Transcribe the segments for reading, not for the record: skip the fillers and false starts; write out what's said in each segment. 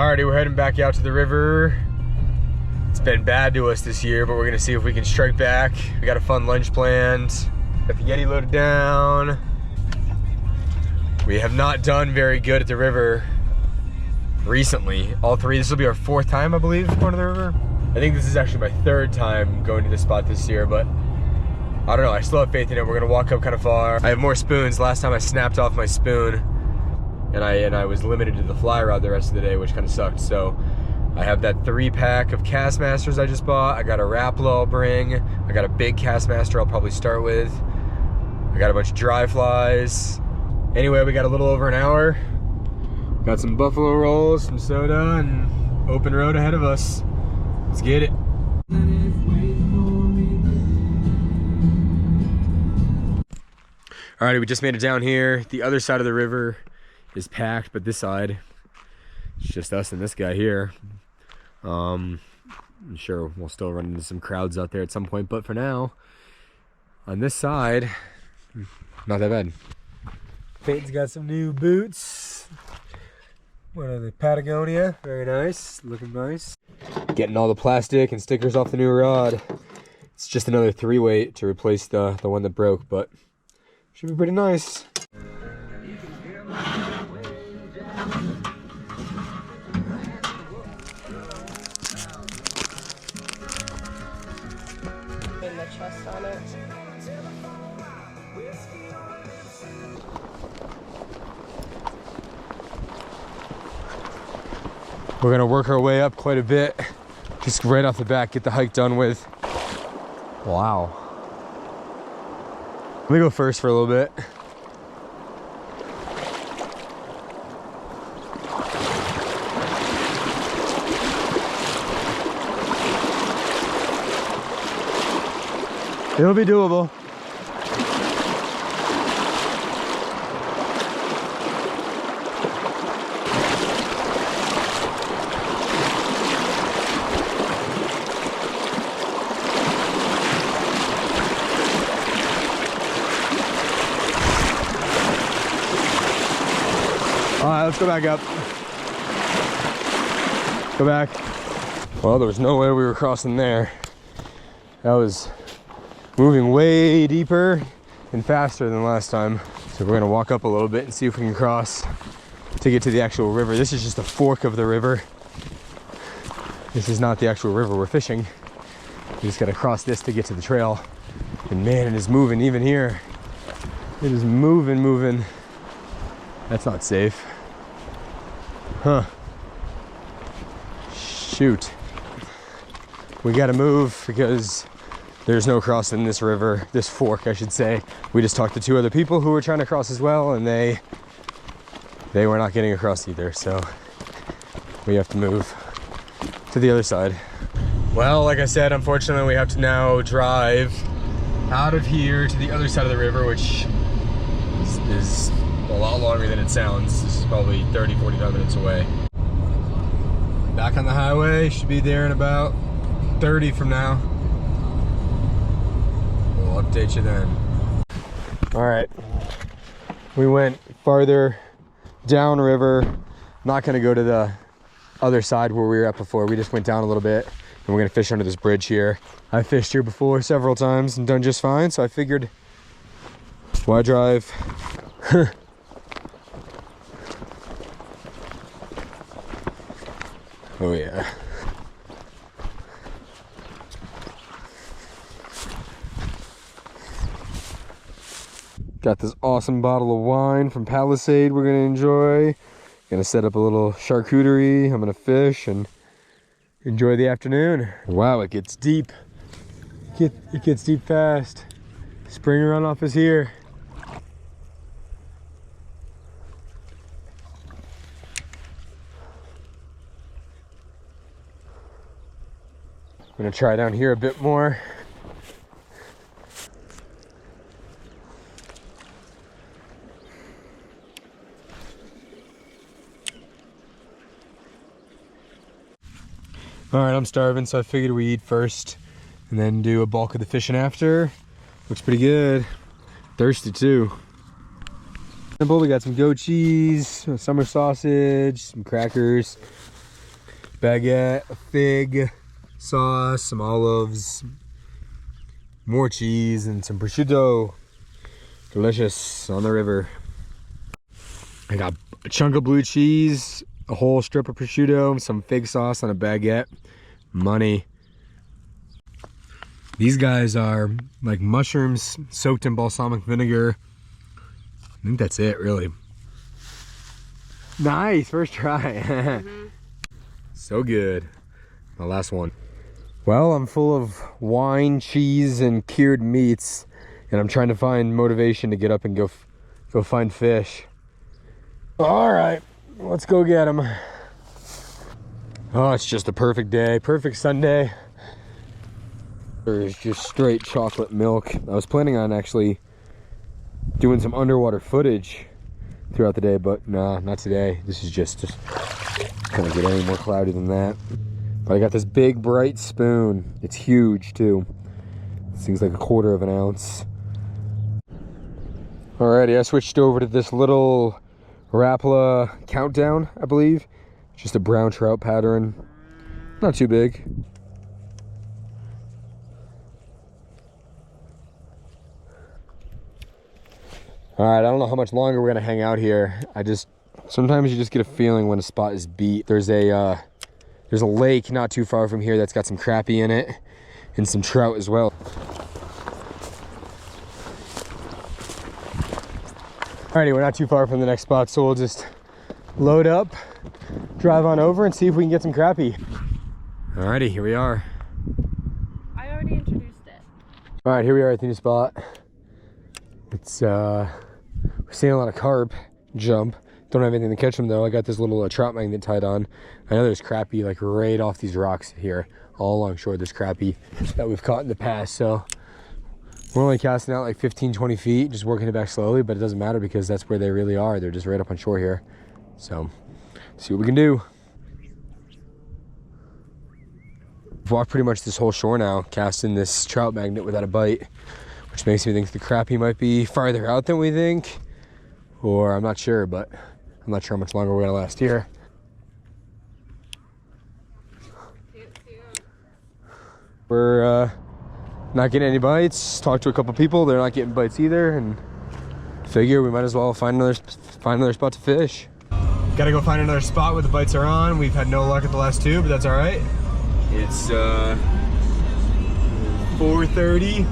Alrighty, we're heading back out to the river. It's been bad to us this year, but we're gonna see if we can strike back. We got a fun lunch planned. Got the Yeti loaded down. We have not done very good at the river recently. All three, this will be our 4th time, I believe, going to the river. I think this is actually my 3rd time going to this spot this year, but I don't know, I still have faith in it. We're gonna walk up kind of far. I have more spoons. Last time I snapped off my spoon and I was limited to the fly rod the rest of the day, which kind of sucked. So I have that 3-pack of Castmasters I just bought. I got a Rapala I'll bring. I got a big Castmaster I'll probably start with. I got a bunch of dry flies. Anyway, we got a little over an hour. Got some buffalo rolls, some soda, and open road ahead of us. Let's get it. Alrighty, we just made it down here. The other side of the river is packed, but this side, it's just us and this guy here. I'm sure we'll still run into some crowds out there at some point, but for now, on this side, not that bad. Peyton's got some new boots. What are they? Patagonia. Very nice. Looking nice. Getting all the plastic and stickers off the new rod. It's just another 3-weight to replace the one that broke, but should be pretty nice. In the chest on it. We're gonna work our way up quite a bit. Just right off the bat, get the hike done with. Wow. Let me go first for a little bit. It'll be doable. All right, let's go back up. Go back. Well, there was no way we were crossing there. That was moving way deeper and faster than last time. So we're gonna walk up a little bit and see if we can cross to get to the actual river. This is just a fork of the river. This is not the actual river we're fishing. We just gotta cross this to get to the trail. And man, it is moving even here. It is moving. That's not safe. Huh. Shoot. We gotta move because there's no crossing this river, this fork, I should say. We just talked to 2 other people who were trying to cross as well, and they were not getting across either, so we have to move to the other side. Well, like I said, unfortunately, we have to now drive out of here to the other side of the river, which is a lot longer than it sounds. This is probably 30, 45 minutes away. Back on the highway, should be there in about 30 from now. We'll update you then. All right, we went farther downriver. Not gonna go to the other side where we were at before. We just went down a little bit and we're gonna fish under this bridge here. I've fished here before several times and done just fine, so I figured, why drive? Oh yeah. Got this awesome bottle of wine from Palisade we're gonna enjoy. Gonna set up a little charcuterie. I'm gonna fish and enjoy the afternoon. Wow, it gets deep. It gets deep fast. Spring runoff is here. I'm gonna try down here a bit more. All right, I'm starving, so I figured we eat first and then do a bulk of the fishing after. Looks pretty good. Thirsty too. Simple, we got some goat cheese, some summer sausage, some crackers, baguette, a fig, sauce, some olives, more cheese, and some prosciutto. Delicious on the river. I got a chunk of blue cheese, a whole strip of prosciutto, some fig sauce on a baguette. Money. These guys are like mushrooms soaked in balsamic vinegar. I think that's it, really. Nice, first try. So good. My last one. Well, I'm full of wine, cheese, and cured meats, and I'm trying to find motivation to get up and go find fish. All right, let's go get them. Oh, it's just a perfect day, perfect Sunday. There's just straight chocolate milk. I was planning on actually doing some underwater footage throughout the day, but nah, not today. This is just can't get any more cloudy than that. But I got this big bright spoon. It's huge too. This thing's like 1/4 of an ounce. Alrighty, I switched over to this little Rapala Countdown, I believe. Just a brown trout pattern. Not too big. All right, I don't know how much longer we're gonna hang out here. Sometimes you just get a feeling when a spot is beat. There's a lake not too far from here that's got some crappie in it and some trout as well. Alrighty, we're not too far from the next spot, so we'll just load up, drive on over, and see if we can get some crappie. Alrighty, here we are. I already introduced it. All right, here we are at the new spot. It's we're seeing a lot of carp jump. Don't have anything to catch them though. I got this little trout magnet tied on. I know there's crappie like right off these rocks here, all along shore. There's crappie that we've caught in the past. So we're only casting out like 15-20 feet, just working it back slowly, but it doesn't matter because that's where they really are. They're just right up on shore here. So see what we can do. I've walked pretty much this whole shore now, casting this trout magnet without a bite, which makes me think the crappie might be farther out than we think, or I'm not sure, but I'm not sure how much longer we're gonna last here. We're not getting any bites. Talked to a couple people, they're not getting bites either, and figure we might as well find another spot to fish. Gotta go find another spot where the bites are on. We've had no luck at the last two, but that's all right. It's 4:30.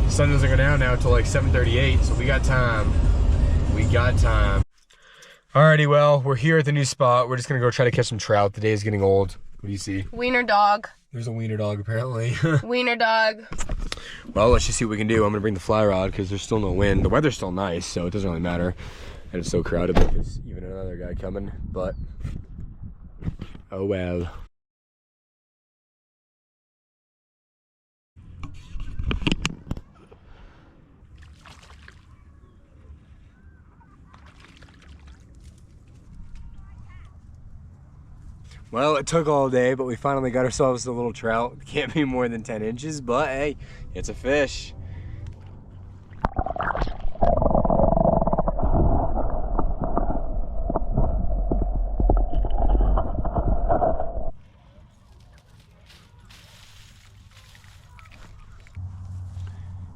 The sun doesn't go down now until like 7:38, so we got time. We got time. Alrighty, well, we're here at the new spot. We're just gonna go try to catch some trout. The day is getting old. What do you see? Wiener dog. There's a wiener dog apparently. Wiener dog. Well, let's just see what we can do. I'm gonna bring the fly rod because there's still no wind. The weather's still nice, so it doesn't really matter. And it's so crowded that there's even another guy coming, but oh well. Well, it took all day, but we finally got ourselves a little trout. Can't be more than 10 inches, but hey, it's a fish.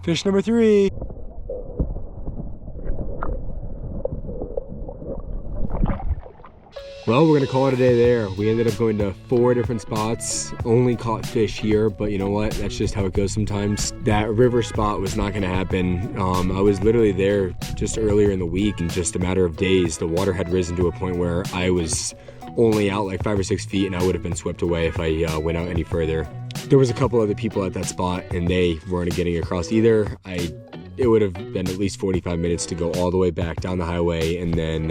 Fish number 3. Well, we're gonna call it a day there. We ended up going to 4 different spots, only caught fish here, but you know what? That's just how it goes sometimes. That river spot was not gonna happen. I was literally there just earlier in the week, in just a matter of days. The water had risen to a point where I was only out like 5 or 6 feet and I would have been swept away if I went out any further. There was a couple other people at that spot and they weren't getting across either. It would have been at least 45 minutes to go all the way back down the highway and then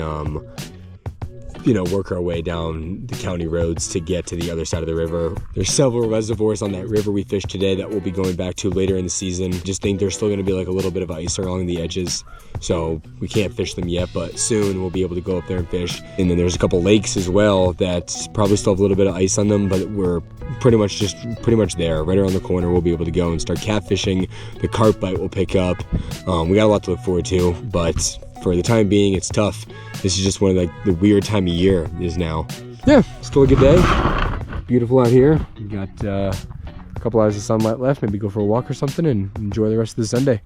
you know, work our way down the county roads to get to the other side of the river. There's several reservoirs on that river we fished today that we'll be going back to later in the season. Just think there's still gonna be like a little bit of ice along the edges, so we can't fish them yet, but soon we'll be able to go up there and fish. And then there's a couple lakes as well that probably still have a little bit of ice on them, but we're pretty much there. Right around the corner we'll be able to go and start catfishing. The carp bite will pick up. We got a lot to look forward to, but for the time being, it's tough. This is just one of the weird time of year is now. yeah, still a good day. Beautiful out here. We got a couple hours of sunlight left. Maybe go for a walk or something and enjoy the rest of the Sunday.